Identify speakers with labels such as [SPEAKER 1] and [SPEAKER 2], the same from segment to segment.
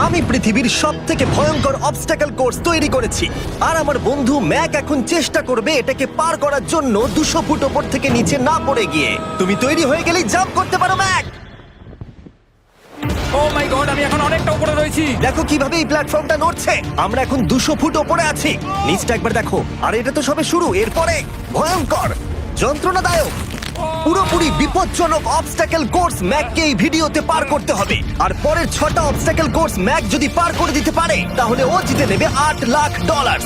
[SPEAKER 1] আমি পৃথিবীর সবথেকে ভয়ঙ্কর অবস্টাকল কোর্স তৈরি করেছি, আর আমার বন্ধু ম্যাক এখন চেষ্টা করবে এটাকে পার করার জন্য 200 ফুট ওপর থেকে নিচে না পড়ে গিয়ে। তুমি তৈরি হয়ে গেলেই জাম্প করতে পারো ম্যাক।
[SPEAKER 2] ও মাই গড, আমি এখন অনেকটা উপরে রয়েছি।
[SPEAKER 1] দেখো কিভাবে এই প্ল্যাটফর্মটা নড়ছে। আমরা এখন 200 ফুট ওপরে আছি। নিচটা একবার দেখো। আর এটা তো সবে শুরু, এরপরে ভয়ঙ্কর, যন্ত্রণাদায়ক, পুরোপুরি বিপজ্জনক অবস্টাকল কোর্স ম্যাককে এই ভিডিওতে পার করতে হবে। আর পরের 6টা অবস্টাকল কোর্স ম্যাক যদি পার করে দিতে পারে তাহলে ও জিতে নেবে $8 লাখ।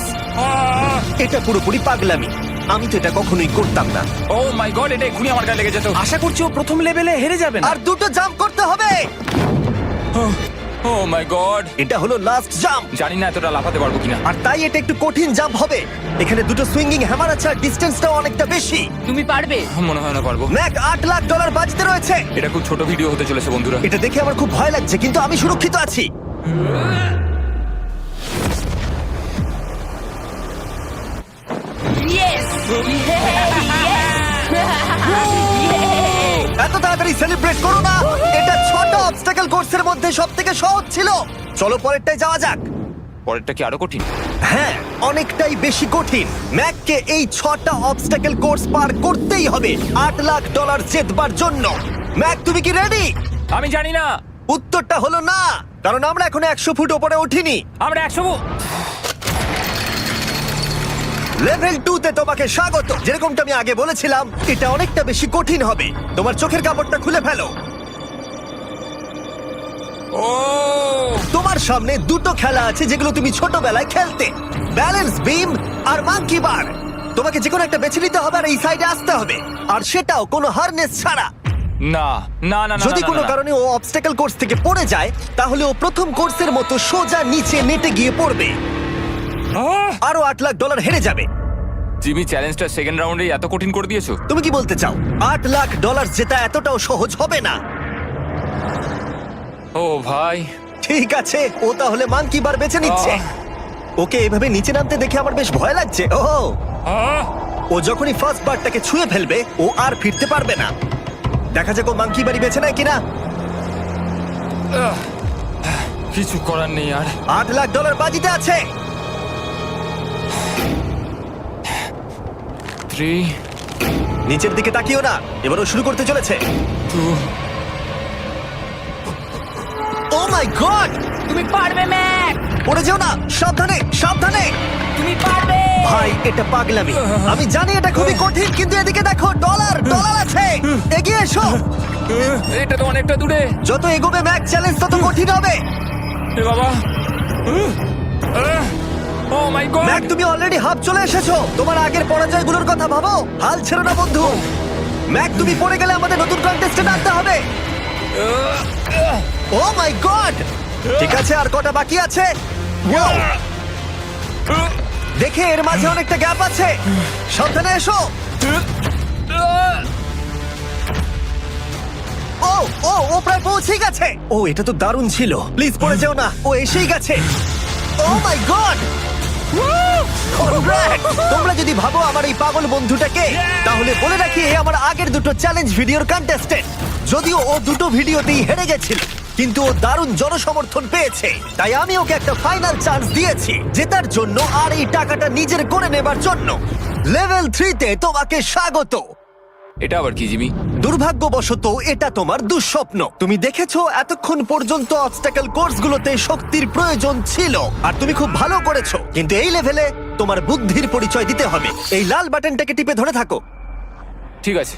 [SPEAKER 1] এটা পুরোপুরি পাগলামি, আমি তো এটা কখনোই করতাম না।
[SPEAKER 2] ও মাই গড, এটা এক্ষুনি আমার গায়ে লেগে যেত।
[SPEAKER 3] আশা করছি ও প্রথম লেভেলে হেরে যাবে না।
[SPEAKER 1] আর 2টো জাম্প করতে হবে।
[SPEAKER 2] ও মাই গড,
[SPEAKER 1] এটা হলো লাস্ট জাম্প,
[SPEAKER 2] জানি না এতটা লাফাতে পারবো কিনা।
[SPEAKER 1] আর তাই এটা একটু কঠিন জাম্প হবে। এখানে 2টো সুইঙ্গিং হ্যামার আছে আর ডিসটেন্সটাও অনেকটা বেশি।
[SPEAKER 4] তুমি পারবে।
[SPEAKER 2] মনে হয় না পারবো।
[SPEAKER 1] ম্যাক $8 লাখ বাজিতে রয়েছে।
[SPEAKER 2] এটা খুব ছোট ভিডিও হতে চলেছে বন্ধুরা।
[SPEAKER 1] এটা দেখে আমার খুব ভয় লাগছে, কিন্তু আমি সুরক্ষিত আছি।
[SPEAKER 4] ইয়েস
[SPEAKER 1] এত তাড়াতাড়ি সেলিব্রেট করো না। এটা 6টা অবস্টাকল কোর্সের মধ্যে সবথেকে সহজ ছিল। চলো পরেরটায় যাওয়া যাক।
[SPEAKER 2] পরেরটা কি আরো কঠিন?
[SPEAKER 1] হ্যাঁ, অনেকটাই বেশি কঠিন। ম্যাককে এই 6টা অবস্টাকল কোর্স পার করতেই হবে $8 লাখ জেতবার জন্য। ম্যাক, তুমি কি রেডি?
[SPEAKER 2] আমি জানি না।
[SPEAKER 1] উত্তরটা হলো না, কারণ আমরা এখনো 100 ফুট ওপরে উঠিনি।
[SPEAKER 2] আমরা 100
[SPEAKER 1] লেভেল 2 তে তোমাকে স্বাগত। যেরকমটা আমি আগে বলেছিলাম, এটা অনেকটা বেশি কঠিন হবে। তোমার চোখের কাপড়টা খুলে ফেলো।
[SPEAKER 2] ও
[SPEAKER 1] তোমার সামনে 2টো খেলা আছে যেগুলো তুমি ছোটবেলায় খেলতে, ব্যালেন্স বিম আর মাঙ্কি বার। তোমাকে যে কোনো একটা বেছে নিতে হবে আর এই সাইডে আসতে হবে, আর সেটাও কোনো হারনেস ছাড়া।
[SPEAKER 2] না না না না,
[SPEAKER 1] যদি
[SPEAKER 2] না,
[SPEAKER 1] কোনো
[SPEAKER 2] না, না।
[SPEAKER 1] কারণে ও অবস্টাকল কোর্স থেকে পড়ে যায়, তাহলে ও প্রথম কোর্সের মতো সোজা নিচে নেটে গিয়ে পড়বে,
[SPEAKER 2] আহ!
[SPEAKER 1] আরো $8 লাখ হেরে যাবে।
[SPEAKER 2] জিমি, চ্যালেঞ্জটা সেকেন্ড রাউন্ডেই এত কঠিন করে দিয়েছো।
[SPEAKER 1] তুমি কি বলতে চাও $8 লাখ জেতা এতটাও সহজ হবে না?
[SPEAKER 2] ও ভাই,
[SPEAKER 1] ঠিক আছে, ও তাহলে মাঙ্কি বার বেছে নিচ্ছে। ওকে এভাবে নিচে নামতে দেখে আমার বেশ ভয় লাগছে। ও
[SPEAKER 2] আহ!
[SPEAKER 1] ও যখনই ফার্স্ট বারটাকে ছুঁয়ে ফেলবে, ও আর ফিরতে পারবে না। দেখা যাক ও মাঙ্কি বাড়ি বেছে নেয় কিনা।
[SPEAKER 2] আহ! কিছু করার নেই আর।
[SPEAKER 1] $8 লাখ বাজিতে আছে।
[SPEAKER 2] 3
[SPEAKER 1] নিচের দিকে তাকিও না, এবারও শুরু করতে চলেছে।
[SPEAKER 2] 2
[SPEAKER 1] ও মাই গড,
[SPEAKER 4] তুমি পারবে ম্যাক।
[SPEAKER 1] পড়ে যেও না, সাবধানে সাবধানে।
[SPEAKER 4] তুমি পারবে।
[SPEAKER 1] ভাই, এটা পাগলামি। আমি জানি এটা খুবই কঠিন, কিন্তু এদিকে দেখো, ডলার আছে। এগিয়ে এসো।
[SPEAKER 2] এটা তো অনেকটা দূরে।
[SPEAKER 1] যত এগোবে ম্যাক চ্যালেঞ্জ তত কঠিন হবে।
[SPEAKER 2] এ বাবা, ও মাই গড।
[SPEAKER 1] ম্যাক, তুমি অলরেডি হাফ চলে এসেছো। তোমার আগের পরাজয়গুলোর কথা ভাবো, হাল ছেড়ো না বন্ধু। ম্যাক, তুমি পড়ে গেলে আমাদের নতুন কন্টেস্টে আনতে হবে। ও মাই গড, ঠিক আছে, আর কটা বাকি আছে? Wow! দেখে এর মাঝে অনেকটা গ্যাপ আছে। সাবধানে এসো। ও ও ও প্রায় পৌঁছে গেছে। ও, এটা তো দারুণ ছিল। প্লিজ পড়ে যেও না, ও এসেই গেছে। ও মাই গড, তোমরা যদি ভাবো আমার এই পাগল বন্ধুটাকে, তাহলে বলে রাখি এ আমার আগের 2টো চ্যালেঞ্জ ভিডিওর কন্টেস্টেন্ট। যদিও ও 2টো ভিডিওতেই হেরে গেছিল, কিন্তু ও দারুণ জনসমর্থন পেয়েছে, তাই আমি ওকে একটা ফাইনাল চান্স দিয়েছি জেতার জন্য আর এই টাকাটা নিজের করে নেবার জন্য। লেভেল 3 তে তোমাকে স্বাগত।
[SPEAKER 2] এটা আবার কি জিমি?
[SPEAKER 1] দুর্ভাগ্যবশত এটা তোমার দুঃস্বপ্ন। তুমি দেখেছো এতক্ষণ পর্যন্ত অবস্টাকল কোর্সগুলোতে শক্তির প্রয়োজন ছিল, আর তুমি খুব ভালো করেছো, কিন্তু এই লেভেলে তোমার বুদ্ধির পরিচয় দিতে হবে। এই লাল বাটনটাকে টিপে ধরে থাকো।
[SPEAKER 2] ঠিক আছে।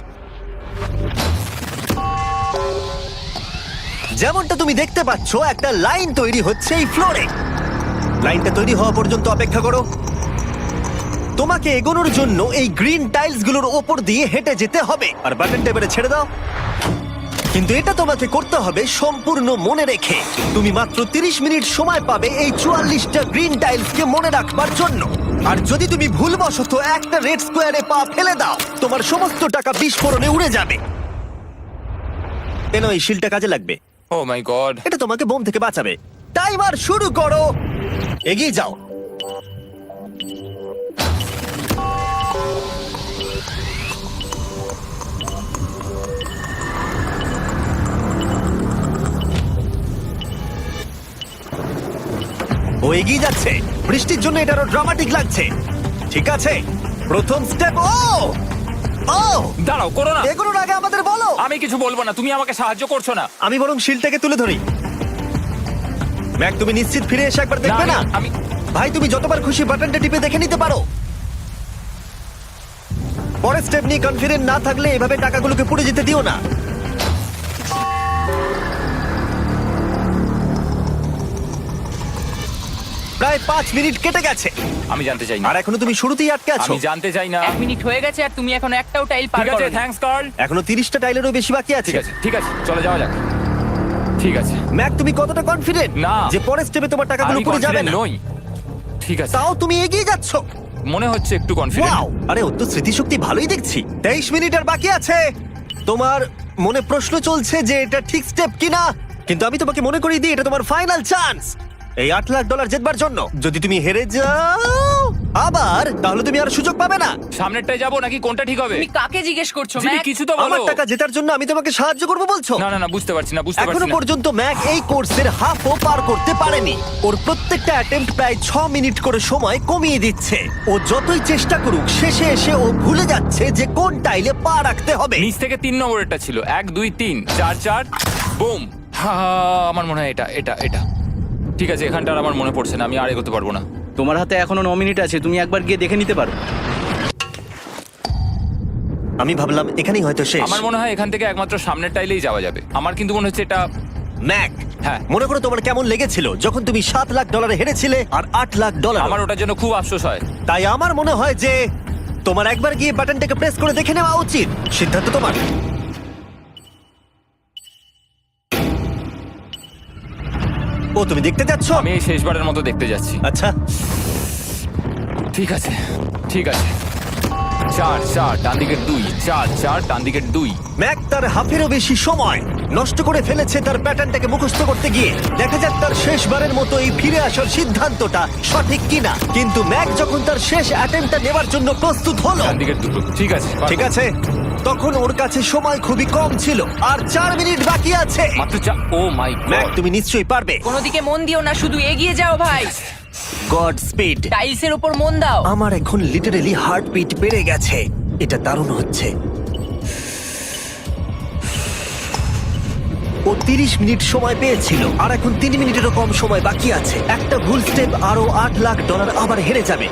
[SPEAKER 1] যেমনটা তুমি দেখতে পাচ্ছ, একটা লাইন তৈরি হচ্ছে এই ফ্লোরে। লাইনটা তৈরি হওয়া পর্যন্ত অপেক্ষা করো। তোমাকে এগোনোর জন্য এই গ্রিন টাইলস গুলোর ওপর দিয়ে হেঁটে যেতে হবে, আর বাটনটা এবারে ছেড়ে দাও। কিন্তু এটা তোমাকে করতে হবে সম্পূর্ণ মনে রেখে। তুমি মাত্র 30 মিনিট সময় পাবে এই 44টা গ্রিন টাইলসকে মনে রাখবার জন্য। আর যদি তুমি ভুলবশত একটা রেড স্কোয়ারে পা ফেলে দাও, তোমার সমস্ত টাকা বিস্ফোরণে উড়ে যাবে। কেন, এই শিলটা কাজে লাগবে।
[SPEAKER 2] ও মাই গড।
[SPEAKER 1] এটা তোমাকে বোম থেকে বাঁচাবে। টাইমার শুরু করো, এগিয়ে যাও। ও এগিয়ে যাচ্ছে। বৃষ্টির জন্য এটা আরো ড্রামাটিক লাগছে। ঠিক আছে, প্রথম স্টেপ। ও ও
[SPEAKER 2] দাঁড়াও, করো না।
[SPEAKER 1] এগুলোর আগে আমাদের বলো।
[SPEAKER 2] আমি কিছু বলবো না, তুমি আমাকে সাহায্য করছো না।
[SPEAKER 1] আমি বরং শিলটাকে তুলে ধরি। ম্যাক, তুমি নিশ্চিত ফিরে এসে একবার দেখবে না?
[SPEAKER 2] আমি
[SPEAKER 1] ভাই, তুমি যতবার খুশি বাটনটা টিপে দেখে নিতে পারো। পরের স্টেপ নিয়ে কনফিডেন্ট না থাকলে এভাবে টাকাগুলোকে পুড়ে যেতে দিও না। প্রায় 5 মিনিট কেটে গেছে
[SPEAKER 2] আমি জানতে চাই না।
[SPEAKER 1] আর এখনো তুমি শুরুতেই আটকে আছো।
[SPEAKER 2] আমি জানতে চাই না।
[SPEAKER 4] 1 মিনিট হয়ে গেছে আর তুমি এখন একটাও টাইল পার
[SPEAKER 2] ঠিক আছে,
[SPEAKER 4] করোনি।
[SPEAKER 2] Thanks Carl.
[SPEAKER 1] এখনো 30টা টাইলেরও বেশি বাকি আছে।
[SPEAKER 2] ঠিক আছে, ঠিক আছে, চলে যাওয়া যাক। ঠিক আছে,
[SPEAKER 1] ম্যাক, তুমি কতটা কনফিডেন্ট
[SPEAKER 2] না।
[SPEAKER 1] যে পরের স্টেপে তোমার টাকাগুলো
[SPEAKER 2] আমি
[SPEAKER 1] পুড়ে যাবে
[SPEAKER 2] confident
[SPEAKER 1] না?
[SPEAKER 2] নই। ঠিক আছে,
[SPEAKER 1] তাও তুমি এগিয়ে যাচ্ছ।
[SPEAKER 2] মনে হচ্ছে একটু কনফিডেন্ট।
[SPEAKER 1] ওয়াও, আরে ও তো স্মৃতিশক্তি ভালোই দেখছি। 23 মিনিট আর বাকি আছে। তোমার মনে প্রশ্ন চলছে যে এটা ঠিক স্টেপ কিনা, কিন্তু আমি তোমাকে মনে করিয়ে দিই এটা তোমার ফাইনাল চান্স এই $8 লাখ জেতবার জন্য। যদি তুমি হেরে যাও আবার, তাহলে তুমি আর সুযোগ পাবে না।
[SPEAKER 2] সামনেরটায় যাবো নাকি কোনটা ঠিক হবে?
[SPEAKER 4] তুমি কাকে জিজ্ঞেস করছো
[SPEAKER 2] জিমি,
[SPEAKER 4] ম্যাক?
[SPEAKER 2] কিছু তো
[SPEAKER 1] আমার
[SPEAKER 2] বলো।
[SPEAKER 1] টাকা জেতার জন্য আমি তোমাকে সাহায্য করবো বলছো?
[SPEAKER 2] না না না, বুঝতে পারছি না, বুঝতে
[SPEAKER 1] এখনো
[SPEAKER 2] পারছি না।
[SPEAKER 1] পর্যন্ত ম্যাক এই কোর্সের হাফও পার করতে পারেনি। ওর প্রত্যেকটা অ্যাটেম্প্ট প্রায় 6 মিনিট করে সময় কমিয়ে দিচ্ছে। ও যতই চেষ্টা করুক, শেষে এসে ও ভুলে যাচ্ছে যে কোন টাইলে পা রাখতে হবে।
[SPEAKER 2] নিচ থেকে 3 নম্বরেরটা ছিল 1 2 3 4 4 বুম। আমার মনে হয় এটা এটা এটা ঠিক আছে। এখানটা আর আমার মনে পড়ছে না, আমি আর এগোতে পারবো না।
[SPEAKER 3] তোমার হাতে এখনো 9 মিনিট আছে, তুমি একবার গিয়ে দেখে নিতে পারো।
[SPEAKER 1] আমি ভাবলাম এখানেই হয়তো শেষ।
[SPEAKER 2] আমার মনে হয় এখান থেকে একমাত্র সামনের টাইলেই যাওয়া যাবে। আমার কিন্তু মনে হচ্ছে এটা।
[SPEAKER 1] ম্যাক,
[SPEAKER 2] হ্যাঁ।
[SPEAKER 1] মনে করো তোমার কেমন লেগেছিল যখন তুমি $7 লাখ হেরেছিলে আর $8 লাখ।
[SPEAKER 2] আমার ওটার জন্য খুব আফসোস হয়।
[SPEAKER 1] তাই আমার মনে হয় যে তোমার একবার গিয়ে বাটনটাকে প্রেস করে দেখে নেওয়া উচিত। সিদ্ধান্ত তোমার। ও, তুমি দেখতে যাচ্ছ?
[SPEAKER 2] আমি এই শেষবারের মতো দেখতে যাচ্ছি।
[SPEAKER 1] আচ্ছা,
[SPEAKER 2] ঠিক আছে, ঠিক আছে। 4 4 ডান দিকের 2, 4 4 ডান দিকের 2।
[SPEAKER 1] ম্যাক তার হাফেরও বেশি সময় নষ্ট করে ফেলেছে তার প্যাটার্নটাকে মুখস্থ করতে গিয়ে। দেখা যাক তার শেষবারের মতো এই ফিরে আসার সিদ্ধান্তটা সঠিক কিনা। কিন্তু ম্যাক যখন তার শেষ অ্যাটেম্পটা নেবার জন্য প্রস্তুত হলো,
[SPEAKER 2] ডান দিকের 2। ঠিক আছে,
[SPEAKER 1] ঠিক আছে, তখন ওর কাছে সময় খুবই কম ছিল আর 4 মিনিট বাকি আছে।
[SPEAKER 2] মাত্র 4। ও মাই
[SPEAKER 1] ম্যাক,
[SPEAKER 2] গড।
[SPEAKER 1] তুমি নিশ্চয়ই পারবে।
[SPEAKER 4] কোনো দিকে মন দিও না, শুধু এগিয়ে যাও ভাই।
[SPEAKER 1] God speed.
[SPEAKER 4] টাইলসের উপর মন দাও।
[SPEAKER 1] আমার এখন লিটারালি হার্টবিট বেড়ে গেছে। এটা দারুণ হচ্ছে। ও 30 মিনিট সময় পেয়েছিল আর এখন 3 মিনিটেরও কম সময় বাকি আছে। একটা ভুল স্টেপ আরো $8 লাখ আবার হেরে যাবে।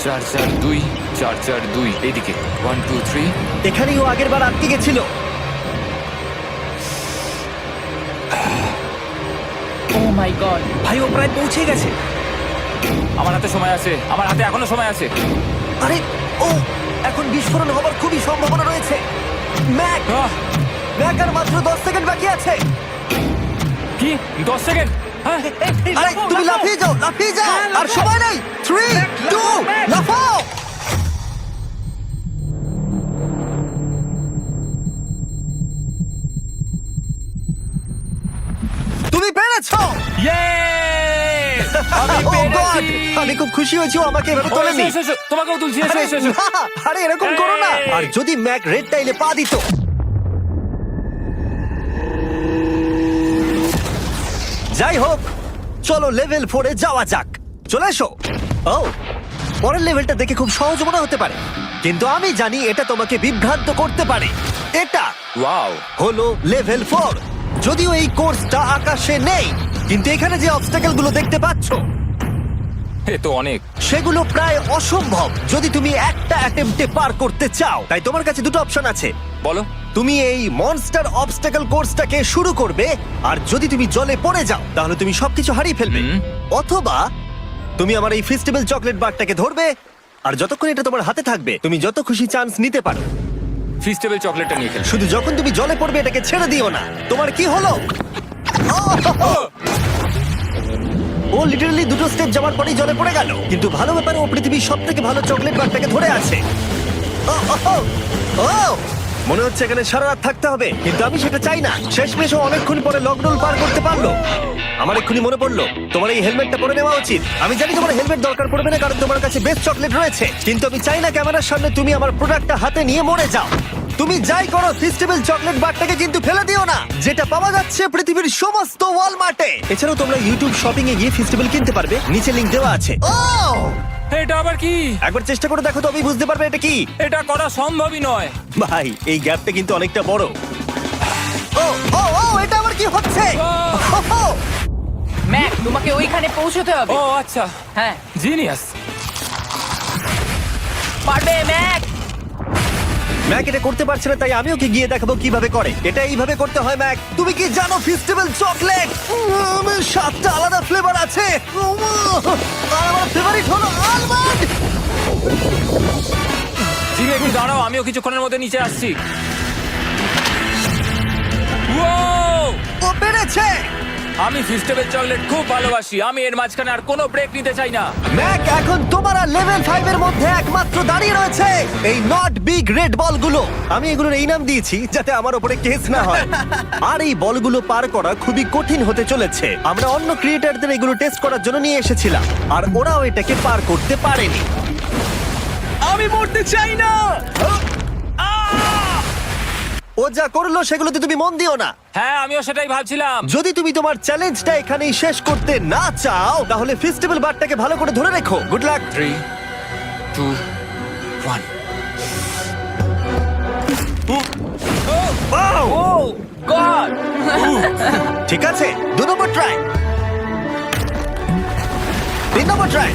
[SPEAKER 2] 4 4 2 4 4 2 এইদিকে 1 2 3।
[SPEAKER 1] এখানেই ও আগের বার আটকে গেছিল।
[SPEAKER 4] ও মাই গড।
[SPEAKER 3] ভাই, ও প্রায় পৌঁছে গেছে।
[SPEAKER 2] আমার হাতে সময় আছে, আমার হাতে এখনো সময় আছে।
[SPEAKER 1] আরে, ও এখন বিস্ফোরণ হবার খুবই সম্ভাবনা রয়েছে। ম্যাক,
[SPEAKER 2] আহ,
[SPEAKER 1] ম্যাক আর মাত্র 10 সেকেন্ড বাকি আছে।
[SPEAKER 2] কি 10 সেকেন্ড? হ্যাঁ,
[SPEAKER 1] আরে তুমি লাফিয়ে যাও, লাফিয়ে যাও। আর সময় নেই। 3 2 লাফাও। তুমি পেরেছো।
[SPEAKER 2] Yay! আমি
[SPEAKER 1] Oh God!
[SPEAKER 2] পেরেছি।
[SPEAKER 1] আমি খুব খুশি হয়েছি ও আমাকে এভাবে
[SPEAKER 2] ও,
[SPEAKER 1] তোলেনি।
[SPEAKER 2] এসো, এসো, এসো। তোমাকেও তুলছি, এসো,
[SPEAKER 1] আরে
[SPEAKER 2] এসো, এসো।
[SPEAKER 1] না, আরে এরকম করো না।
[SPEAKER 2] এই।
[SPEAKER 1] আর যদি ম্যাক রেড টাইলে পা দিত। যাই হোক, চলো লেভেল 4 এ যাওয়া যাক। চলে এসো। ও, পরের লেভেলটা দেখে খুব সহজ মনে হতে পারে, কিন্তু আমি জানি এটা তোমাকে বিভ্রান্ত করতে পারে। এটা
[SPEAKER 2] ওয়াও।
[SPEAKER 1] হলো লেভেল 4। যদিও এই কোর্সটা আকাশে নেই, কিন্তু এখানে যে অবস্টাকেল গুলো দেখতে পাচ্ছ
[SPEAKER 2] এ তো অনেক।
[SPEAKER 1] সেগুলো প্রায় অসম্ভব যদি তুমি একটা অ্যাটেম্পটে পার করতে চাও। তাই তোমার কাছে দুটো অপশন আছে।
[SPEAKER 2] বলো।
[SPEAKER 1] তুমি এই মনস্টার অবস্টাকেল কোর্সটাকে শুরু করবে, আর যদি তুমি জলে পড়ে যাও তাহলে তুমি সবকিছু হারিয়ে ফেলবে।
[SPEAKER 2] হুম।
[SPEAKER 1] অথবা তুমি আমার এই ফেস্টিভ্যাল চকলেট বারটাকে ধরবে, আর যতক্ষণ এটা তোমার হাতে থাকবে তুমি যত খুশি চান্স নিতে পারো।
[SPEAKER 2] ফিস্টেবল চকলেটটা নিয়ে খেলছি।
[SPEAKER 1] শুধু যখন তুমি জলে পড়বে এটাকে ছেড়ে দিও না। তোমার কি হলো? ও লিটারালি দুটো স্টেপ যাওয়ার পরেই জলে পড়ে গেল। কিন্তু ভালো ব্যাপারে ও পৃথিবীর সবথেকে ভালো চকলেট বারটাকে ধরে আছে। ও, ও, ও, ও! মনে হচ্ছে এখানে সারা রাত থাকতে হবে, কিন্তু আমি সেটা চাই না। শেষমেশ ও অনেকক্ষণ পরে লকডাউন পার করতে পারলো। আমার এক্ষুনি মনে পড়লো তোমার এই হেলমেটটা পরে নেওয়া উচিত। আমি জানি তোমার হেলমেট দরকার পড়বে না, কারণ তোমার কাছে বেস্ট চকলেট রয়েছে, কিন্তু আমি চাই না ক্যামেরার সামনে তুমি আমার প্রোডাক্টটা হাতে নিয়ে মরে যাও। তুমি যাই করো ফেস্টিভ্যাল চকলেট বারটাকে কিন্তু ফেলে দিও না, যেটা পাওয়া যাচ্ছে পৃথিবীর সমস্ত ওয়ালমার্টে। এছাড়াও তোমরা ইউটিউব শপিং এ গিয়ে ফেস্টিভ্যাল কিনতে পারবে, নিচে লিংক দেওয়া আছে। ও
[SPEAKER 2] এটা আবার কি?
[SPEAKER 1] একবার চেষ্টা করে দেখো, তবেই বুঝতে পারবে এটা কি।
[SPEAKER 2] এটা করা সম্ভবই নয়।
[SPEAKER 1] ভাই এই গ্যাপটা কিন্তু অনেকটা বড়। ও ও ও এটা আবার কি হচ্ছে? ও,
[SPEAKER 4] ম্যাক, তোমাকে ওইখানে পৌঁছতে হবে।
[SPEAKER 2] ও আচ্ছা,
[SPEAKER 4] হ্যাঁ,
[SPEAKER 2] জিনিয়াস।
[SPEAKER 4] পারবে ম্যাক।
[SPEAKER 1] ম্যাক এটা করতে পারছে না, তাই আমি ওকে গিয়ে দেখাবো কিভাবে করে। এটা এইভাবে করতে হয় ম্যাক। তুমি কি জানো ফেস্টিভ্যাল চকলেট 7টা আলাদা ফ্লেভার আছে। আর আমার ফেভারিট হলো আলমন্ড।
[SPEAKER 2] জিমি একটু দাঁড়াও, আমিও কিছুক্ষণের মধ্যে নিচে আসছি। Wow!
[SPEAKER 1] ও পেরেছে।
[SPEAKER 2] আমি ফেস্টিভ্যাল চকলেট খুব ভালোবাসি। আমি এর মাঝখানে আর কোনো ব্রেক নিতে চাই না।
[SPEAKER 1] ম্যাক এখন তোমার আর লেভেল 5 এর মধ্যে একমাত্র দাঁড়িয়ে রয়েছে এই নট বিগ রেড বলগুলো। আমি এগুলোর এই নাম দিয়েছি যাতে আমার উপরে কেস না হয়। আর এই বলগুলো পার করা খুবই কঠিন হতে চলেছে। আমরা অন্য ক্রিয়েটরদের এগুলো টেস্ট করার জন্য নিয়ে এসেছিলাম, আর ওরাও এটাকে পার করতে পারেনি।
[SPEAKER 3] আমি মরতে চাই না।
[SPEAKER 1] ও যা করলো সেগুলোতে তুমি মন দিও না।
[SPEAKER 2] হ্যাঁ, আমিও সেটাই ভাবছিলাম।
[SPEAKER 1] যদি তুমি তোমার চ্যালেঞ্জটা এখানেই শেষ করতে না চাও, তাহলে ফেস্টিভ্যাল বারটাকে ভালো করে ধরে রেখো। Good luck.
[SPEAKER 2] 3, 2, 1।
[SPEAKER 4] ও গড!
[SPEAKER 1] ঠিক আছে, 2 নম্বর ট্রাই, 3 নম্বর ট্রাই,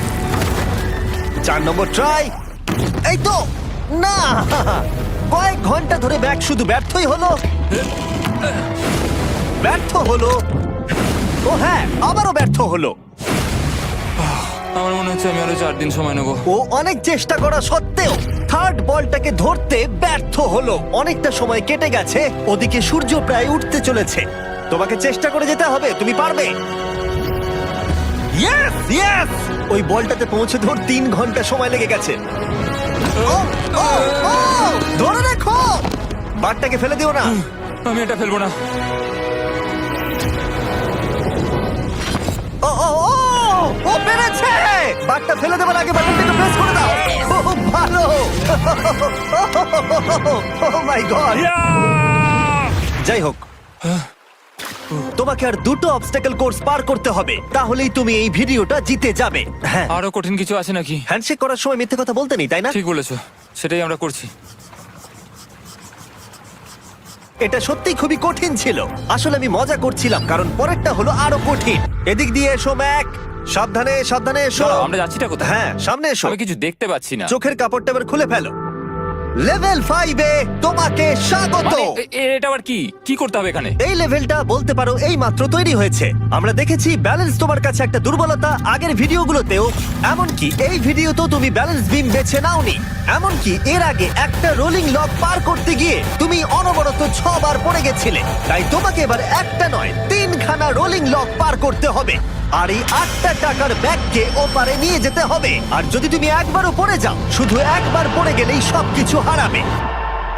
[SPEAKER 1] 4 নম্বর ট্রাই। এই তো না, কয়েক ঘন্টা ধরে ব্যাগ শুধু ব্যর্থই হলো, ব্যর্থ হলো। ও হ্যাঁ, আবারও ব্যর্থ হলো।
[SPEAKER 2] আমার মনে হচ্ছে আমি আরো 4 দিন সময় নেবো।
[SPEAKER 1] ও অনেক চেষ্টা করা সত্ত্বেও থার্ড বলটাকে ধরতে ব্যর্থ হলো। অনেকটা সময় কেটে গেছে, ওদিকে সূর্য প্রায় উঠতে চলেছে। তোমাকে চেষ্টা করে যেতে হবে, তুমি পারবে। ইয়েস ইয়েস, ওই বলটাতে পৌঁছে ধর 3 ঘন্টা সময় লেগে গেছে। ও ও ও ধরে রাখো, বারটাকে ফেলে দিও না।
[SPEAKER 2] আমি এটা ফেলবো না।
[SPEAKER 1] ও ও ও ও পেরেছে। বারটা ফেলে দেবার আগে বাটনটাকে প্রেস করে দাও। ও ভালো। ও মাই গড। যাই হোক, তোমাকে আর 2টো অবস্টাকেল কোর্স পার করতে হবে, তাহলেই তুমি এই ভিডিওটা জিতে যাবে। হ্যাঁ,
[SPEAKER 2] আরো কঠিন কিছু আছে নাকি?
[SPEAKER 1] হ্যান্ডশেক করার সময় মিথ্যে কথা বলতে নেই, তাই না?
[SPEAKER 2] ঠিক বলেছো, সেটাই আমরা করছি।
[SPEAKER 1] এটা সত্যি খুবই কঠিন ছিল। আসলে আমি মজা করছিলাম, কারণ পরেরটা হলো আরো কঠিন। এদিক দিয়ে এসো ম্যাক, সাবধানে সাবধানে এসো।
[SPEAKER 2] দাঁড়াও, আমরা যাচ্ছিটা কোথায়?
[SPEAKER 1] হ্যাঁ, সামনে এসো।
[SPEAKER 2] আমি কিছু দেখতে পাচ্ছি না।
[SPEAKER 1] চোখের কাপড়টা এবার খুলে ফেলো। লেভেল 5 এ তোমাকে স্বাগত।
[SPEAKER 2] মানে, এটা আবার কি কি করতে হবে এখানে?
[SPEAKER 1] এই লেভেলটা বলতে পারো এই মাত্র তৈরি হয়েছে। আমরা দেখেছি ব্যালেন্স তোমার কাছে একটা দুর্বলতা আগের ভিডিওগুলোতেও, এমনকি এই ভিডিওতেও তুমি ব্যালেন্স বিম বেছে নাওনি। এমনকি এর আগে একটা রোলিং লক পার করতে গিয়ে তুমি অনবরত 6 বার পড়ে গেছিলে। তাই তোমাকে এবার একটা নয় 3খানা রোলিং লক পার করতে হবে, আর এই 8টা টাকার ব্যাগকে ওপারে নিয়ে যেতে হবে। আর যদি তুমি একবারও পড়ে যাও, শুধু একবার পড়ে গেলেই সবকিছু হারাবে।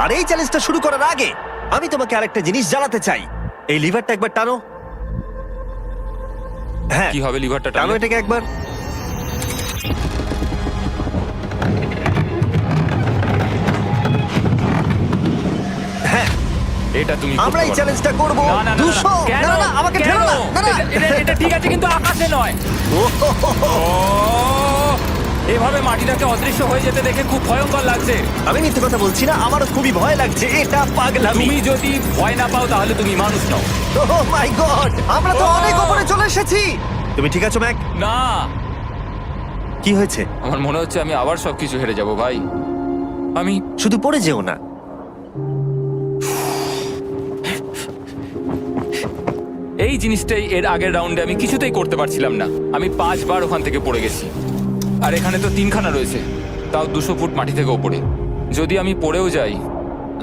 [SPEAKER 1] আর এই চ্যালেঞ্জটা শুরু করার আগে আমি তোমাকে আরেকটা জিনিস জানাতে চাই। এই লিভারটা একবার টানো। হ্যাঁ,
[SPEAKER 2] কি হবে লিভারটা
[SPEAKER 1] টানো
[SPEAKER 2] টানলে?
[SPEAKER 1] এটাকে একবার। হ্যাঁ,
[SPEAKER 2] এটা তুমি
[SPEAKER 1] আমরা এই
[SPEAKER 2] করতে পারো।
[SPEAKER 1] চ্যালেঞ্জটা করব।
[SPEAKER 2] না, না, না, না,
[SPEAKER 1] 200
[SPEAKER 2] কেন?
[SPEAKER 1] না না আমাকে
[SPEAKER 2] কেন?
[SPEAKER 1] ঠেলো না। না না
[SPEAKER 2] এটা ঠিক আছে, কিন্তু আকাশে নয়। ও, এভাবে মাটিটাকে অদৃশ্য হয়ে যেতে দেখে খুব ভয়ঙ্কর লাগছে।
[SPEAKER 1] আমি মিথ্যে কথা বলছি না, আমারও খুবই ভয় লাগছে। এটা পাগলামি।
[SPEAKER 2] তুমি যদি ভয় না পাও তাহলে তুমি মানুষ নও।
[SPEAKER 1] ও মাই গড, আমরা তো অনেক উপরে চলে এসেছি। তুমি ঠিক আছো ম্যাক?
[SPEAKER 2] না,
[SPEAKER 1] কি হয়েছে?
[SPEAKER 2] আমার মনে হচ্ছে আমি আবার সবকিছু হেরে যাব ভাই। আমি
[SPEAKER 1] শুধু পড়ে যেও না।
[SPEAKER 2] এই জিনিসটাই এর আগের রাউন্ডে আমি কিছুতেই করতে পারছিলাম না। আমি 5 বার ওখান থেকে পড়ে গেছি, আর এখানে তো 3খানা রয়েছে, তাও 200 ফুট মাটি থেকে ওপরে। যদি আমি পড়েও যাই,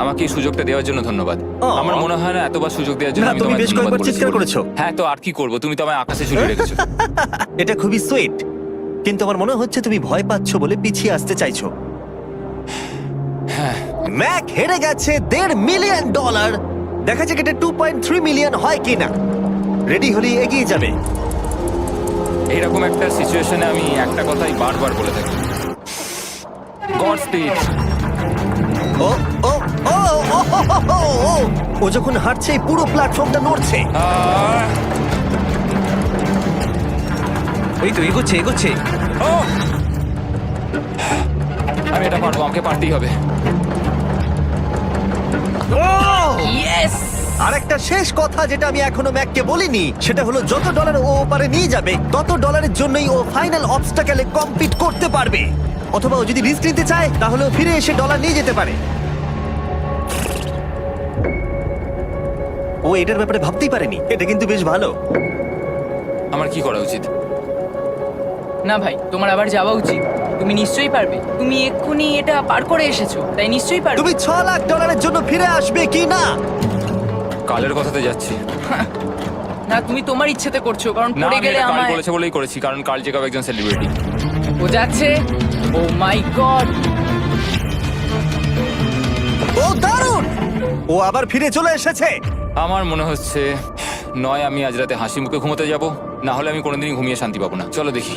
[SPEAKER 2] আমাকে এই সুযোগটা দেওয়ার জন্য ধন্যবাদ। আমার মনে হয় না এতবার সুযোগ দেওয়ার জন্য
[SPEAKER 1] না,
[SPEAKER 2] আমি
[SPEAKER 1] তুমি
[SPEAKER 2] তোমায়
[SPEAKER 1] বেশ
[SPEAKER 2] ধন্যবাদ
[SPEAKER 1] কয়েকবার চিৎকার
[SPEAKER 2] বলেছি।
[SPEAKER 1] করেছো।
[SPEAKER 2] হ্যাঁ, তো আর কি করব, তুমি তো আমায় আকাশে ঝুলিয়ে রেখেছো।
[SPEAKER 1] এটা খুবই সুইট, কিন্তু আমার মনে হচ্ছে তুমি ভয় পাচ্ছ বলে পিছিয়ে আসতে চাইছো।
[SPEAKER 2] হ্যাঁ,
[SPEAKER 1] ম্যাক হেরে গেছে $1.5 মিলিয়ন। দেখা যাক এটা 2.3 মিলিয়ন হয় কিনা। রেডি হলে এগিয়ে যাবে।
[SPEAKER 2] এইরকম একটা সিচুয়েশনে আমি একটা কথাই বারবার বলে থাকি, গড স্পিড।
[SPEAKER 1] ও ও ও ও, ও, ও, ও, ও যখন হাঁটছে এই পুরো প্ল্যাটফর্মটা নড়ছে।
[SPEAKER 2] আহ,
[SPEAKER 3] এই তো এগোচ্ছে এগোচ্ছে।
[SPEAKER 2] ও! আমি এটা পারবো, আমাকে পারতেই হবে।
[SPEAKER 4] ইয়েস!
[SPEAKER 1] আর একটা শেষ কথা যেটা আমি এখনো ম্যাককে বলিনি, সেটা হলো যত ডলার ও ওপারে নিয়ে যাবে তত ডলারের জন্যই ও ফাইনাল অবস্টাকেলে কমপ্লিট করতে পারবে। অথবা ও যদি রিস্ক নিতে চায় তাহলে ও ফিরে এসে ডলার নিয়ে যেতে পারে। ও এটার ব্যাপারে ভাবতেই পারেনি। এটা কিন্তু বেশ ভালো।
[SPEAKER 2] আমার কি করা উচিত?
[SPEAKER 4] না ভাই, তোমার আবার যাওয়া উচিত। তুমি নিশ্চয়ই পারবে। তুমি এক্ষুনি এটা পার করে এসেছো, তাই নিশ্চয়ই পারবে।
[SPEAKER 1] তুমি $6 লাখ জন্য ফিরে আসবে কি না?
[SPEAKER 2] কালের কথাতে যাচ্ছি।
[SPEAKER 4] না, তুমি তোমার ইচ্ছেতে করছো, কারণ
[SPEAKER 2] না,
[SPEAKER 4] পড়ে
[SPEAKER 2] আমি
[SPEAKER 4] গেলে
[SPEAKER 2] এটা কাল
[SPEAKER 4] আমার
[SPEAKER 2] বলেছে বলেই করেছি, কারণ কাল জেকব একজন সেলিব্রিটি।
[SPEAKER 4] ও যাচ্ছে। ও মাই গড!
[SPEAKER 1] ও দারুণ! ও আবার ফিরে চলে এসেছে।
[SPEAKER 2] আমার মনে হচ্ছে নয় আমি আজ রাতে হাসি মুখে ঘুমোতে যাব, না হলে আমি কোনোদিনই ঘুমিয়ে শান্তি পাবো না। চলো দেখি।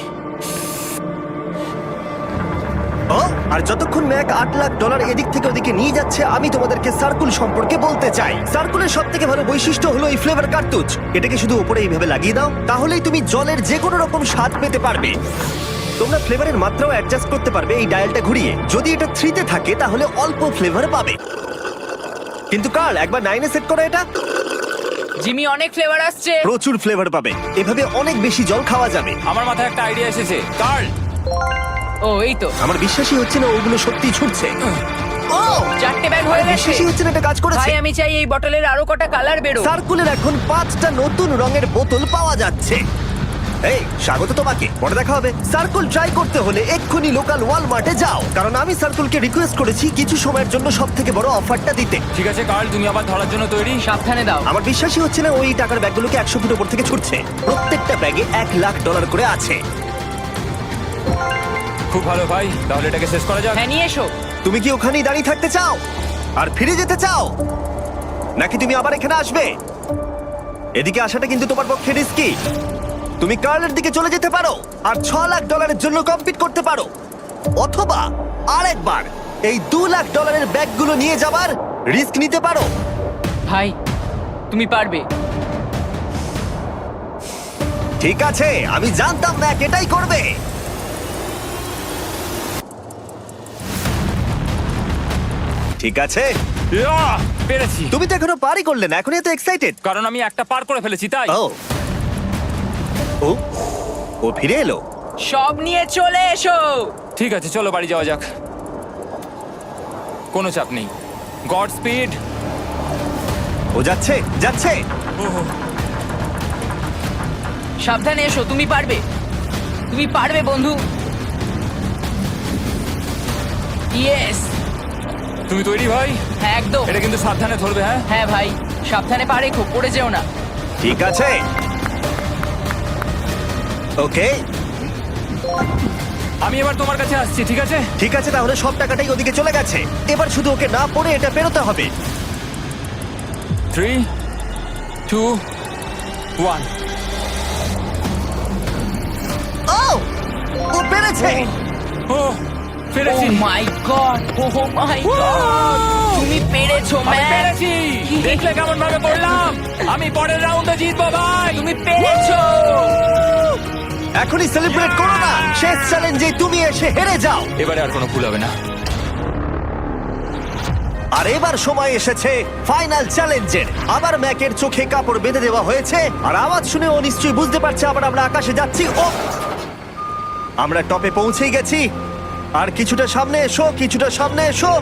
[SPEAKER 1] ও, আর যতক্ষণ ম্যাক $8 লাখ এদিক থেকে ওদিকে নিয়ে যাচ্ছে, আমি তোমাদেরকে সার্কুল সম্পর্কে বলতে চাই। সার্কুলের সব থেকে ভালো বৈশিষ্ট্য হলো এই ফ্লেভার কার্তুজ। এটাকে শুধু উপরে এইভাবে লাগিয়ে দাও, তাহলেই তুমি জলের যে কোনো রকম স্বাদ পেতে পারবে। তোমরা ফ্লেভারের মাত্রাও অ্যাডজাস্ট করতে পারবে এই ডায়ালটা ঘুরিয়ে। যদি এটা 3-তে থাকে তাহলে অল্প ফ্লেভার পাবে, কিন্তু কাল একবার 9-এ সেট করো এটা,
[SPEAKER 4] জিমি, অনেক ফ্লেভার আসছে।
[SPEAKER 1] প্রচুর ফ্লেভার পাবে। এভাবে অনেক বেশি জল খাওয়া যাবে।
[SPEAKER 2] আমার মাথায় একটা আইডিয়া এসেছে। কার্ল,
[SPEAKER 4] ও এই তো,
[SPEAKER 1] আমার বিশ্বাসই হচ্ছে না ওগুলো সত্যি ছুটছে। ও,
[SPEAKER 4] 4টে ব্যাগ হয়ে গেছে।
[SPEAKER 1] বিশ্বাসই হচ্ছে না এটা কাজ করেছে।
[SPEAKER 4] ভাই, আমি চাই এই বটলের আরো কটা কালার বেরো।
[SPEAKER 1] সার্কুলের এখন 5টা নতুন রঙের বোতল পাওয়া যাচ্ছে। এই, স্বাগত তোমাকে। পরে দেখা হবে। সার্কুল ট্রাই করতে হলে এক্ষুনি লোকাল ওয়ালমার্টে যাও, কারণ আমি সার্কুলকে রিকোয়েস্ট করেছি কিছু সময়ের জন্য সবথেকে বড় অফারটা দিতে।
[SPEAKER 2] ঠিক আছে কার্ল, তুমি আবার ধরার জন্য তৈরি?
[SPEAKER 4] সাবধানে দাও।
[SPEAKER 1] আমার বিশ্বাসই হচ্ছে না ওই টাকার ব্যাগগুলোকে 100 ফুট উপর থেকে ছুটছে। প্রত্যেকটা ব্যাগে $1 লাখ করে আছে।
[SPEAKER 2] খুব ভালো ভাই, তাহলে এটাকে শেষ করা যাক।
[SPEAKER 4] হ্যাঁ, নিয়ে এসো।
[SPEAKER 1] তুমি কি ওখানেই দাঁড়িয়ে থাকতে চাও আর ফিরে যেতে চাও, নাকি তুমি আবার এখানে আসবে? এদিকে আসাটা কিন্তু তোমার পক্ষে রিস্কি। তুমি কার্লের দিকে চলে যেতে পারো আর $6 লাখ জন্য কম্পিট করতে পারো, অথবা আরেকবার এই $2 লাখ ব্যাগগুলো নিয়ে যাবার রিস্ক নিতে পারো।
[SPEAKER 4] ভাই, তুমি পারবে।
[SPEAKER 1] ঠিক আছে, আমি জানতাম ম্যাক এটাই করবে। ঠিক আছে,
[SPEAKER 2] ইয়াহ! পেরেছি,
[SPEAKER 1] তুমি তো এখনো পারই করলে না, এখন এত এক্সাইটেড।
[SPEAKER 2] কারণ আমি একটা পার করে ফেলেছি তাই।
[SPEAKER 1] ও ও, ও ফিরে এলো।
[SPEAKER 4] সব নিয়ে চলে এসো।
[SPEAKER 2] ঠিক আছে, চলো বাড়ি যাওয়া যাক। কোনো চাপ নেই। God speed.
[SPEAKER 1] ও যাচ্ছে যাচ্ছে।
[SPEAKER 4] সাবধানে এসো, তুমি পারবে। তুমি পারবে বন্ধু। ইয়েস!
[SPEAKER 2] তুমি তৈরি ভাই?
[SPEAKER 4] হ্যাঁ, একদম।
[SPEAKER 2] এটা কিন্তু সাবধানে ধরবে, হ্যাঁ?
[SPEAKER 4] হ্যাঁ ভাই, সাবধানে পারে, খুব পড়ে যেও না।
[SPEAKER 1] ঠিক আছে, ওকে।
[SPEAKER 2] আমি এবার তোমার কাছে আসছি, ঠিক আছে?
[SPEAKER 1] ঠিক আছে, তাহলে সব টাকাটাই ওদিকে চলে গেছে। এবার শুধু ওকে না পড়ে এটা পেরোতে হবে।
[SPEAKER 2] 3, 2, 1।
[SPEAKER 1] ও, ও পেরেছে।
[SPEAKER 2] ও,
[SPEAKER 4] ও
[SPEAKER 2] পেরেছি।
[SPEAKER 4] মাই গড! O my god! তুমি পেরেছো,
[SPEAKER 2] আমি
[SPEAKER 4] ম্যান!
[SPEAKER 2] পেরেছি। দেখলে কেমন ভাবে করলাম? আমি পরের রাউন্ডে জিতবো ভাই।
[SPEAKER 4] তুমি পেরেছো!
[SPEAKER 1] এখনই সেলিব্রেট করো না, শেষ চ্যালেঞ্জে তুমি এসে হেরে যাও।
[SPEAKER 2] এবারে আর কোনো ভুল হবে না।
[SPEAKER 1] আর এবার সময় এসেছে ফাইনাল চ্যালেঞ্জের। আবার ম্যাকের চোখে কাপড় বেঁধে দেওয়া হয়েছে, আর আওয়াজ শুনে ও নিশ্চয়ই বুঝতে পারছে আবার আমরা আকাশে যাচ্ছি। ও, আমরা টপে পৌঁছেই গেছি। আর কিছুটা সামনে এসো, কিছুটা সামনে এসো।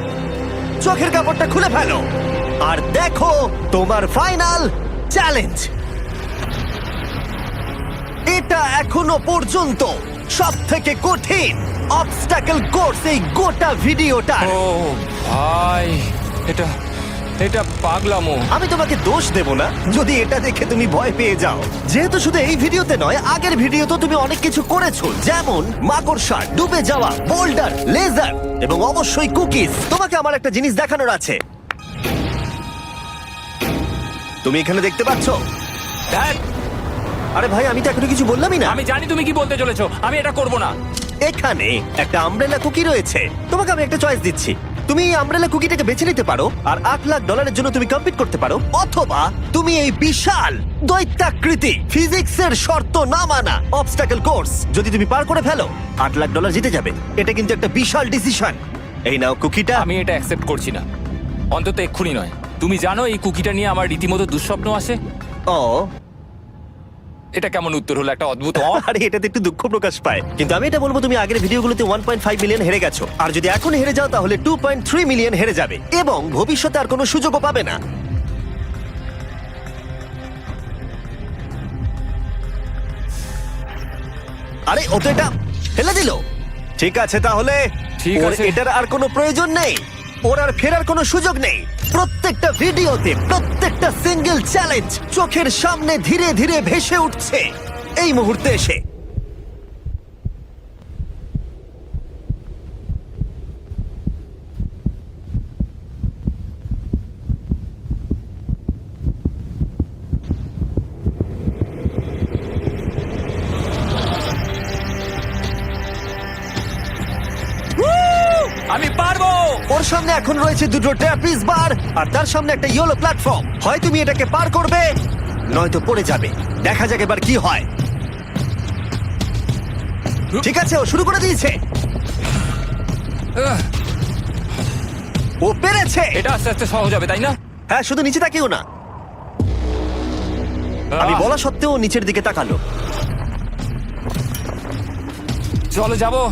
[SPEAKER 1] চোখের কাপড়টা খুলে ফেলো আর দেখো তোমার ফাইনাল চ্যালেঞ্জ। এটা এখনো পর্যন্ত সবথেকে কঠিন অবস্টাকেল কোর্স এই গোটা ভিডিওটা।
[SPEAKER 2] ও ভাই, এটা পাগলামো।
[SPEAKER 1] আমি তোমাকে দোষ দেব না যদি এটা দেখে তুমি ভয় পেয়ে যাও, যেহেতু শুধু এই ভিডিওতে নয়, আগের ভিডিওতে তুমি অনেক কিছু করেছো, যেমন মাকড়সা, ডুবে যাওয়া, বোল্ডার, লেজার এবং অবশ্যই কুকিজ। তোমাকে আমার একটা জিনিস দেখানোর আছে। তুমি এখানে দেখতে পাচ্ছ?
[SPEAKER 2] দেখ,
[SPEAKER 1] আরে ভাই, আমি তো এখনো কিছু বললামই না।
[SPEAKER 2] আমি জানি তুমি কি বলতে চলেছো। আমি এটা করব না।
[SPEAKER 1] এখানে একটা আমব্রেলা কুকি রয়েছে। তোমাকে আমি একটা চয়েস দিচ্ছি, তুমি এই আমব্রেলা কুকিটাকে বেছে নিতে পারো আর $8 লাখ জন্য তুমি কম্পিট করতে পারো, অথবা তুমি এই বিশাল দৈত্যাকৃতি ফিজিক্সের শর্ত না মানা অবস্টাকল কোর্স যদি তুমি পার করে ফেলো, $8 লাখ জিতে যাবে। এটা কিন্তু একটা বিশাল ডিসিশন। এই নাও কুকিটা।
[SPEAKER 2] আমি এটা অ্যাকসেপ্ট করছি না, অন্তত এক্ষুনি নয়। তুমি জানো এই কুকিটা নিয়ে আমার রীতিমতো দুঃস্বপ্ন আসে।
[SPEAKER 1] ও
[SPEAKER 2] এটা কেমন উত্তর হলো, একটা অদ্ভুত
[SPEAKER 1] আরে এটাতে একটু দুঃখ প্রকাশ পায়, কিন্তু আমি এটা বলবো তুমি আগের ভিডিওগুলোতে 1.5 মিলিয়ন হেরে গেছো, আর যদি এখন হেরে যাও তাহলে 2.3 মিলিয়ন হেরে যাবে এবং ভবিষ্যতে আর কোনো সুযোগও পাবে না। আরে ও তো এটা ফেলে দিল। ঠিক আছে তাহলে
[SPEAKER 2] ঠিক
[SPEAKER 1] ওর
[SPEAKER 2] আছে।
[SPEAKER 1] এটার আর কোনো প্রয়োজন নেই, ওর আর ফেরার কোনো সুযোগ নেই। প্রত্যেকটা ভিডিওতে প্রত্যেকটা সিঙ্গেল চ্যালেঞ্জ চোখের সামনে ধীরে ধীরে ভেসে উঠছে এই মুহূর্তে এসে।
[SPEAKER 2] আমি পারবো।
[SPEAKER 1] ওর সামনে এখন রয়েছে দুটো ট্র্যাপিজ বার আর তার সামনে একটা ইয়েলো প্ল্যাটফর্ম। হয় তুমি এটাকে পার করবে নয়তো পড়ে যাবে। দেখা যাক এবার কি হয়। ঠিক আছে, ও শুরু করে দিয়েছে,
[SPEAKER 2] আহ,
[SPEAKER 1] ও পেরেছে।
[SPEAKER 2] এটা আস্তে আস্তে সহজ হবে, তাই না?
[SPEAKER 1] হ্যাঁ, শুধু নিচে তাকিও না। আমি বলা সত্ত্বেও ও নিচের দিকে তাকালো।
[SPEAKER 2] চলো যাবো।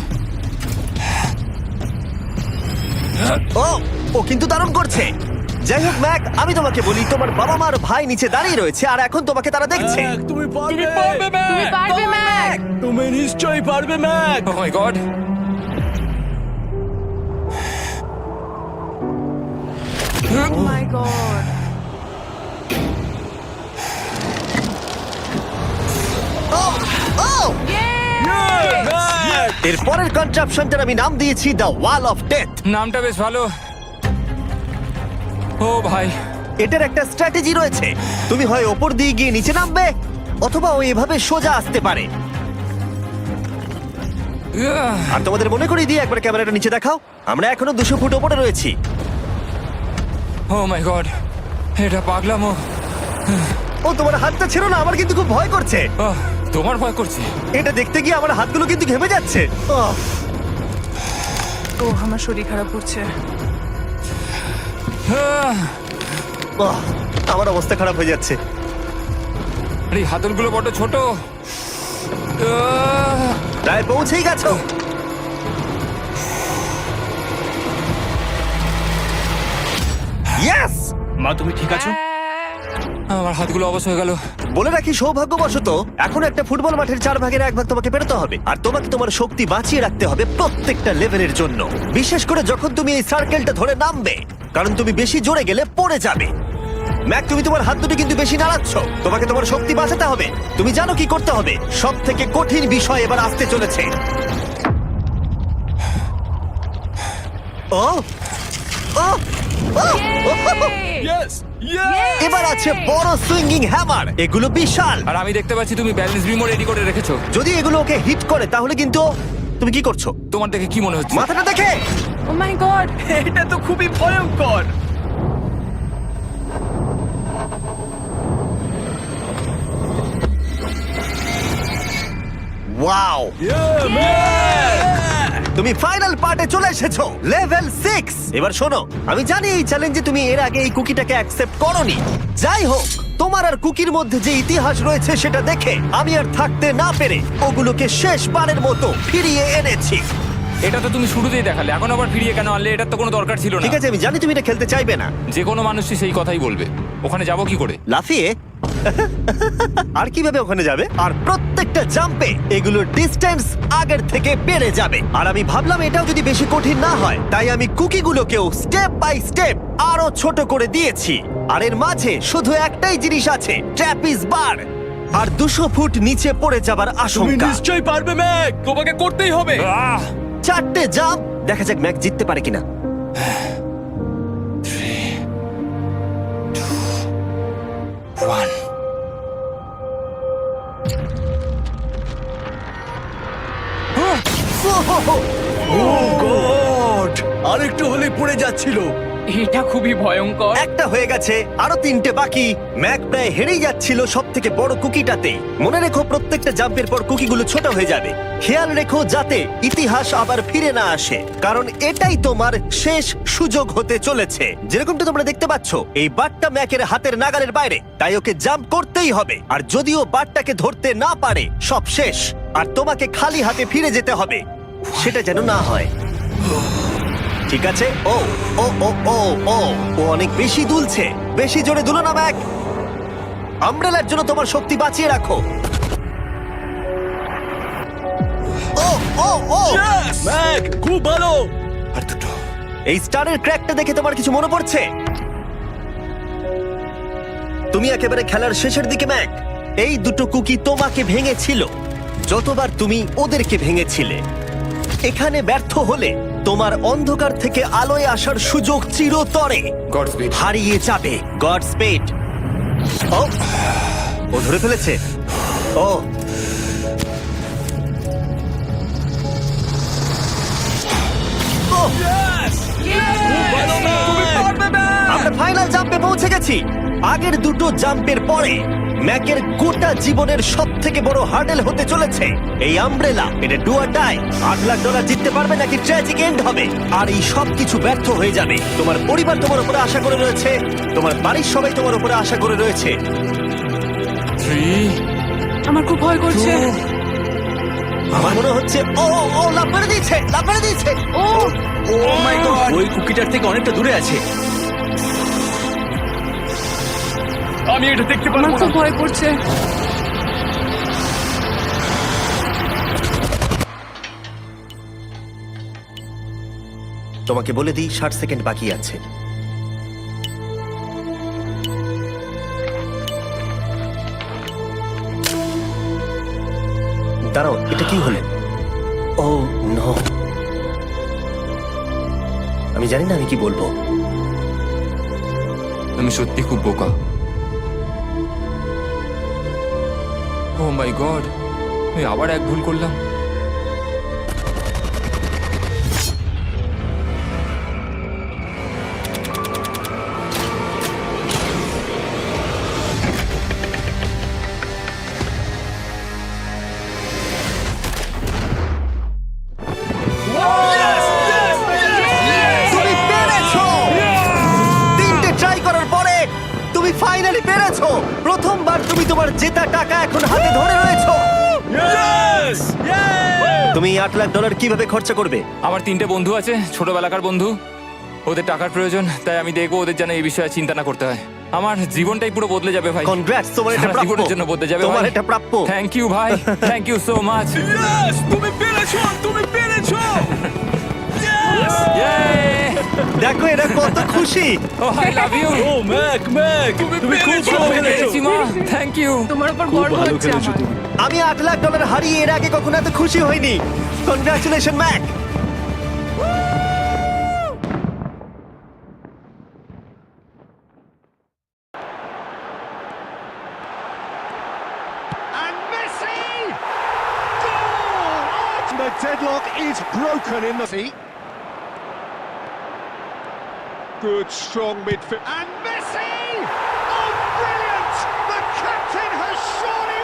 [SPEAKER 1] ও ও কিন্তু দারুণ করছে। যাই হোক ম্যাক, আমি তোমাকে বলি তোমার বাবা মার ভাই নিচে দাঁড়িয়ে রয়েছে আর এখন তোমাকে তারা দেখছে।
[SPEAKER 3] তুমি
[SPEAKER 4] তুমি পারবে ম্যাক।
[SPEAKER 3] তুমি নিশ্চয়ই পারবে Mac.
[SPEAKER 2] Oh my god.
[SPEAKER 5] Oh my god.
[SPEAKER 1] ও ও এর পরের কনট্রাপশনটার আমি নাম দিয়েছি দ্য ওয়াল অফ ডেথ।
[SPEAKER 2] নামটা বেশ ভালো। ও ভাই,
[SPEAKER 1] এটার একটা স্ট্র্যাটেজি রয়েছে। তুমি হয় ওপর দিয়ে গিয়ে নিচে নামবে, অথবা ও এভাবে সোজা আসতে পারে। আর তোমাদের মনে করিয়ে দিয়ে একবার ক্যামেরাটা নিচে দেখাও। আমরা এখনো 200 ফুট ওপরে রয়েছি।
[SPEAKER 2] ও মাই গড, এটা পাগলামো।
[SPEAKER 1] ও তোমার হাতটা ছিল না, আমার কিন্তু খুব ভয় করছে।
[SPEAKER 2] আহ, তোমার ভয় করছে?
[SPEAKER 1] এটা দেখতে গিয়ে আমার হাতগুলো কিন্তু ঘেমে যাচ্ছে।
[SPEAKER 5] ও আমার শরীর খারাপ করছে।
[SPEAKER 1] আমার অবস্থা খারাপ হয়ে যাচ্ছে।
[SPEAKER 2] এই হাতলগুলো বড় ছোট।
[SPEAKER 1] প্রায় পৌঁছেই গেছো। ইয়েস!
[SPEAKER 3] মা তুমি ঠিক আছো?
[SPEAKER 2] আমার হাতগুলো অবশ হয়ে গেল।
[SPEAKER 1] বলে রাখি, সৌভাগ্যবশত এখন একটা ফুটবল মাঠের 1/4 তোমাকে পেরোতে হবে, আর তোমাকে তোমার শক্তি বাঁচিয়ে রাখতে হবে প্রত্যেকটা লেভেলের জন্য, বিশেষ করে যখন তুমি এই সার্কেলটা ধরে নামবে, কারণ তুমি বেশি জোরে গেলে পড়ে যাবে। ম্যাক, তুমি তোমার হাত দুটো কিন্তু বেশি নাড়াচ্ছ। তোমাকে তোমার শক্তি বাঁচাতে হবে। তুমি জানো কি করতে হবে। সব থেকে কঠিন বিষয় এবার আসতে চলেছে। ও ও ও! এবার আছে বড় সুইঙ্গিং হ্যামার। এগুলো বিশাল।
[SPEAKER 2] আর আমি দেখতে পাচ্ছি তুমি ব্যালেন্স বিমও রেডি করে রেখেছো।
[SPEAKER 1] যদি এগুলো ওকে হিট করে তাহলে কিন্তু তুমি কি করছো?
[SPEAKER 2] তোমার দেখে কি মনে হচ্ছে?
[SPEAKER 1] মাথাটা দেখে।
[SPEAKER 5] ও মাই গড।
[SPEAKER 3] এটা তো খুবই ভয়ঙ্কর।
[SPEAKER 1] ওয়াও! তুমি ফাইনাল পার্টে চলে এসেছো, লেভেল 6। এবার শোনো, আমি জানি এই চ্যালেঞ্জে তুমি এর আগে এই কুকিটাকে অ্যাকসেপ্ট করোনি। যাই হোক, তোমার আর কুকির মধ্যে যে ইতিহাস রয়েছে সেটা দেখে আমি আর থাকতে না পেরে ওগুলোকে শেষবারের মতো ফিরিয়ে এনেছি।
[SPEAKER 2] এটা তো তুমি শুরুতেই দেখালে, এখন আবার ফিরিয়ে কেন আনলে? এটার তো কোনো দরকার ছিল না।
[SPEAKER 1] ঠিক আছে, আমি জানি তুমি এটা খেলতে চাইবে না।
[SPEAKER 2] যে কোনো মানুষই সেই কথাই বলবে। ওখানে যাবো কি করে?
[SPEAKER 1] লাফিয়ে? আর কিভাবে ওখানে যাবে? আর প্রত্যেকটা জাম্পে এগুলোর ডিস্টেন্স আগের থেকে বেড়ে যাবে। আর আমি ভাবলাম এটাও যদি বেশি কঠিন না হয়, তাই আমি কুকিগুলোকেও স্টেপ বাই স্টেপ আরো ছোট করে দিয়েছি। আর এর মাঝে শুধু একটাই জিনিস আছে, ট্র্যাপিজ বার। আর 200 ফুট নিচে পড়ে যাবার
[SPEAKER 3] তুমি
[SPEAKER 1] আশঙ্কা।
[SPEAKER 3] নিশ্চয়ই পারবে ম্যাক, তোমাকে করতেই হবে।
[SPEAKER 1] 4টে জাম্প। দেখা যাক ম্যাক জিততে পারে কিনা।
[SPEAKER 2] 1
[SPEAKER 1] ও গড! আর
[SPEAKER 3] আরেকটু হলে পড়ে যাচ্ছিল।
[SPEAKER 4] এটা খুবই ভয়ঙ্কর।
[SPEAKER 1] একটা হয়ে গেছে, আরো 3টে বাকি। ম্যাক প্রায় হেরেই যাচ্ছিল সব থেকে বড় কুকিটাতে। মনে রেখো প্রত্যেকটা জাম্পের পর কুকিগুলো ছোট হয়ে যাবে। খেয়াল রেখো যাতে ইতিহাস আবার ফিরে না আসে, কারণ এটাই তোমার শেষ সুযোগ হতে চলেছে। যেরকমটা তোমরা দেখতে পাচ্ছ, এই বারটা ম্যাকের হাতের নাগালের বাইরে, তাই ওকে জাম্প করতেই হবে। আর যদিও বারটাকে ধরতে না পারে, সব শেষ। আর তোমাকে খালি হাতে ফিরে যেতে হবে, সেটা যেন না হয়। ঠিক আছে। ও ও ও ও ও ও অনেক বেশি দুলছে। বেশি জোরে দুলো না ম্যাক। আমব্রেলার জন্য তোমার শক্তি বাঁচিয়ে রাখো। ও ও ও
[SPEAKER 3] ম্যাক, খুব ভালো।
[SPEAKER 1] আর দুটো। এই স্টারের ক্র্যাকটা দেখে তোমার কিছু মনে পড়ছে? তুমি একেবারে খেলার শেষের দিকে ম্যাক। এই দুটো কুকি তোমাকে ভেঙেছিল যতবার তুমি ওদেরকে ভেঙেছিলে। এখানে ব্যর্থ হলে তোমার অন্ধকার থেকে আলোয় আসার সুযোগ চিরতরে
[SPEAKER 2] গডস্পিড।
[SPEAKER 1] হারিয়ে যাবে। God speed. ও ও ধরে ফেলেছে। ও ও, আমরা ফাইনাল জাম্পে পৌঁছে গেছি। আগের দুটো জাম্পের পরে ম্যাকের গোটা জীবনের সব থেকে বড় হার্ডেল হতে চলেছে এই আমব্রেলা। এটা ডু অর ডাই। $8 লাখ জিততে পারবে নাকি ট্র্যাজিক এন্ড হবে। আর এই সব কিছু ব্যর্থ হয়ে যাবে। তোমার পরিবার তোমার উপরে আশা করে রয়েছে, তোমার বাড়ির সবাই তোমার উপরে আশা করে রয়েছে।
[SPEAKER 2] 3,
[SPEAKER 5] আমার খুব ভয় করছে।
[SPEAKER 2] 2,
[SPEAKER 1] আমার মনে হচ্ছে ও ও, ও লাফ মেরে দিয়েছে, লাফ মেরে দিয়েছে।
[SPEAKER 5] ও
[SPEAKER 3] ও মাই গড, ওই কুকিটার থেকে অনেকটা দূরে আছে। আমি এটা দেখতে
[SPEAKER 5] আমার
[SPEAKER 3] পারবো
[SPEAKER 5] খুব
[SPEAKER 3] না।
[SPEAKER 5] ভয় করছে।
[SPEAKER 1] তোমাকে বলে দিই 60 সেকেন্ড বাকি আছে। দাঁড়াও, এটা কি হলো? ও নো, আমি জানি না আমি কি বলবো।
[SPEAKER 2] আমি সত্যি খুব বোকা। ও মাই গড, আমি আবার এক ভুল করলাম।
[SPEAKER 1] তুমি পেরেছো! 3টে ট্রাই করার পরে তুমি ফাইনালি পেরেছো। প্রথমবার তুমি তোমার জেতা টাকা এখন হাতে ধরে রয়েছো।
[SPEAKER 3] Yes!
[SPEAKER 1] তুমি $8 লাখ কিভাবে খরচা করবে?
[SPEAKER 2] আমার 3টে বন্ধু আছে, ছোটবেলাকার বন্ধু। ওদের টাকার প্রয়োজন, তাই আমি দেখবো ওদের যেন এই বিষয়ে চিন্তা না করতে হয়। আমার জীবনটাই পুরো বদলে যাবে ভাই।
[SPEAKER 1] কনগ্রাটস, তোমার এটা
[SPEAKER 2] সারা
[SPEAKER 1] প্রাপ্য।
[SPEAKER 2] জীবনের জন্য বদলে যাবে
[SPEAKER 1] তোমার
[SPEAKER 2] ভাই।
[SPEAKER 1] এটা প্রাপ্য।
[SPEAKER 2] থ্যাংক ইউ ভাই, thank you so much.
[SPEAKER 3] Yes! তুমি পেরেছো, তুমি পেরেছো।
[SPEAKER 1] দেখো এরা কত খুশি।
[SPEAKER 2] Oh I love you.
[SPEAKER 3] Oh Mac, Mac, তুমি খুব ভালো খেলেছো।
[SPEAKER 2] মা, থ্যাংক ইউ।
[SPEAKER 5] তোমার উপর
[SPEAKER 3] খুব
[SPEAKER 5] গর্ব
[SPEAKER 3] ভালো
[SPEAKER 5] হচ্ছে
[SPEAKER 3] খেলেছো
[SPEAKER 5] আমার।
[SPEAKER 3] তুমি।
[SPEAKER 1] আমি $8 লাখ হারিয়ে এর আগে কখনো এত খুশি হইনি। Congratulation Mac.
[SPEAKER 6] And Messi! Goal! The deadlock is broken in the feet. Good, strong midfield. And Messi! Oh, brilliant! The captain has surely